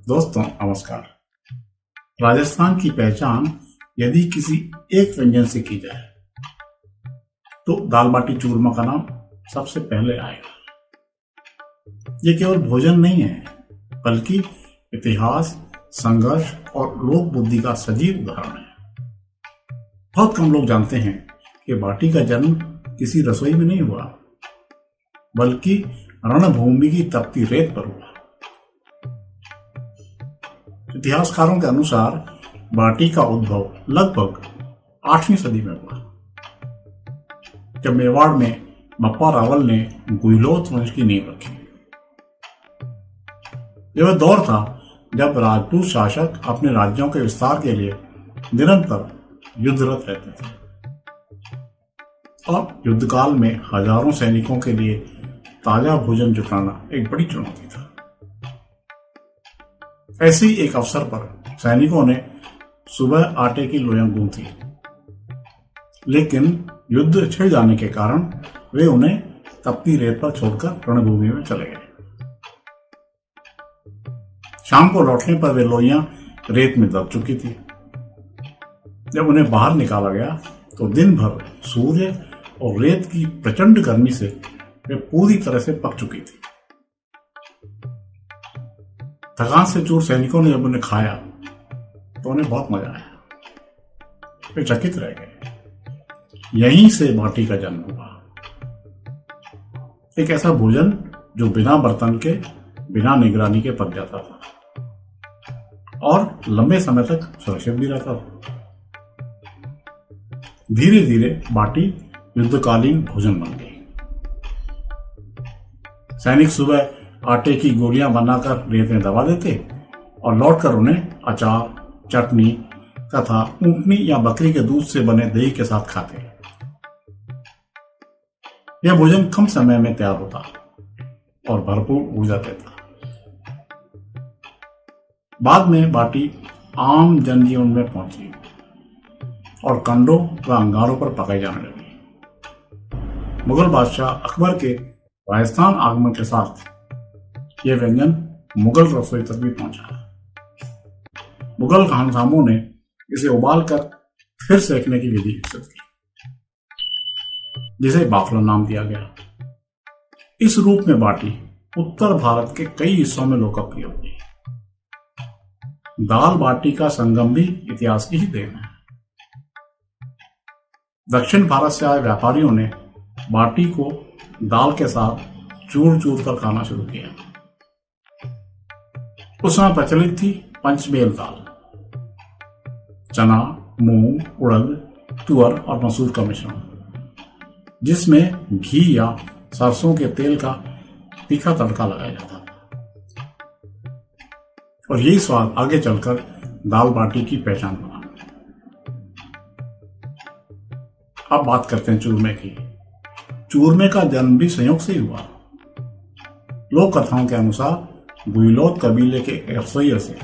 दोस्तों नमस्कार। राजस्थान की पहचान यदि किसी एक व्यंजन से की जाए तो दाल बाटी चूरमा का नाम सबसे पहले आएगा। ये केवल भोजन नहीं है बल्कि इतिहास, संघर्ष और लोक बुद्धि का सजीव उदाहरण है। बहुत कम लोग जानते हैं कि बाटी का जन्म किसी रसोई में नहीं हुआ बल्कि रणभूमि की तपती रेत पर हुआ। इतिहासकारों के अनुसार बाटी का उद्भव लगभग 8वीं सदी में हुआ, जब मेवाड़ में बप्पा रावल ने गुहिलोत वंश की नींव रखी। यह वह दौर था जब राजपूत शासक अपने राज्यों के विस्तार के लिए निरंतर युद्धरत रहते थे और युद्धकाल में हजारों सैनिकों के लिए ताजा भोजन जुटाना एक बड़ी चुनौती था। ऐसे ही एक अवसर पर सैनिकों ने सुबह आटे की लोइयां गूंथी, लेकिन युद्ध छिड़ जाने के कारण वे उन्हें तपती रेत पर छोड़कर रणभूमि में चले गए। शाम को लौटने पर वे लोइयां रेत में दब चुकी थी। जब उन्हें बाहर निकाला गया तो दिन भर सूर्य और रेत की प्रचंड गर्मी से वे पूरी तरह से पक चुकी थी। थकान से चूर सैनिकों ने जब उन्हें खाया तो उन्हें बहुत मजा आया। वे चकित रह गए। यहीं से बाटी का जन्म हुआ, एक ऐसा भोजन जो बिना बर्तन के, बिना निगरानी के पक जाता था और लंबे समय तक सुरक्षित भी रहता था। धीरे धीरे बाटी युद्धकालीन भोजन बन गई। सैनिक सुबह आटे की गोलियां बनाकर रेत में दबा देते और लौटकर उन्हें अचार, चटनी तथा ऊंटनी या बकरी के दूध से बने दही के साथ खाते। यह भोजन कम समय में तैयार होता और भरपूर ऊर्जा देता। बाद में बाटी आम जनजीवन में पहुंची और कंडों व अंगारों पर पकाई जाने लगी। मुगल बादशाह अकबर के राजस्थान आगमन के साथ यह व्यंजन मुगल रसोई तक भी पहुंचा। मुगल खानसामों ने इसे उबालकर फिर सेकने की विधि विकसित की, जिसे बाफला नाम दिया गया। इस रूप में बाटी उत्तर भारत के कई हिस्सों में लोकप्रिय हो गई। दाल बाटी का संगम भी इतिहास की ही देन है। दक्षिण भारत से आए व्यापारियों ने बाटी को दाल के साथ चूर चूर कर खाना शुरू किया। उस समय प्रचलित थी पंचमेल दाल, चना, मूंग, उड़द, तुअर और मसूर का मिश्रण, जिसमें घी या सरसों के तेल का तीखा तड़का लगाया जाता था। और यही स्वाद आगे चलकर दाल बाटी की पहचान बना। अब बात करते हैं चूरमे की। चूरमे का जन्म भी संयोग से ही हुआ। लोक कथाओं के अनुसार गुहिलोत कबीले के रसोइये से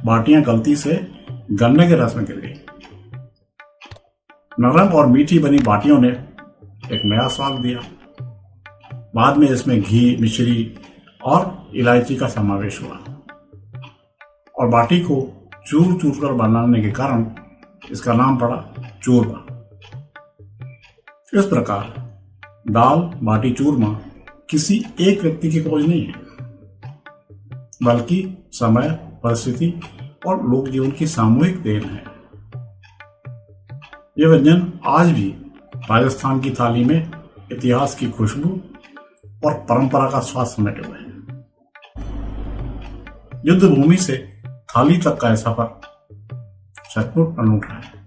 बाटियां गलती से गन्ने के रस में गिर गई। नरम और मीठी बनी बाटियों ने एक नया स्वाद दिया। बाद में इसमें घी, मिश्री और इलायची का समावेश हुआ और बाटी को चूर चूर कर बनाने के कारण इसका नाम पड़ा चूरमा। इस प्रकार दाल बाटी चूरमा किसी एक व्यक्ति की खोज नहीं है, बल्कि समय, परिस्थिति और लोक जीवन की सामूहिक देन है। यह व्यंजन आज भी राजस्थान की थाली में इतिहास की खुशबू और परंपरा का स्वाद समेटे हुए हैं। युद्ध भूमि से थाली तक का सफर सचमुच अनूठा है।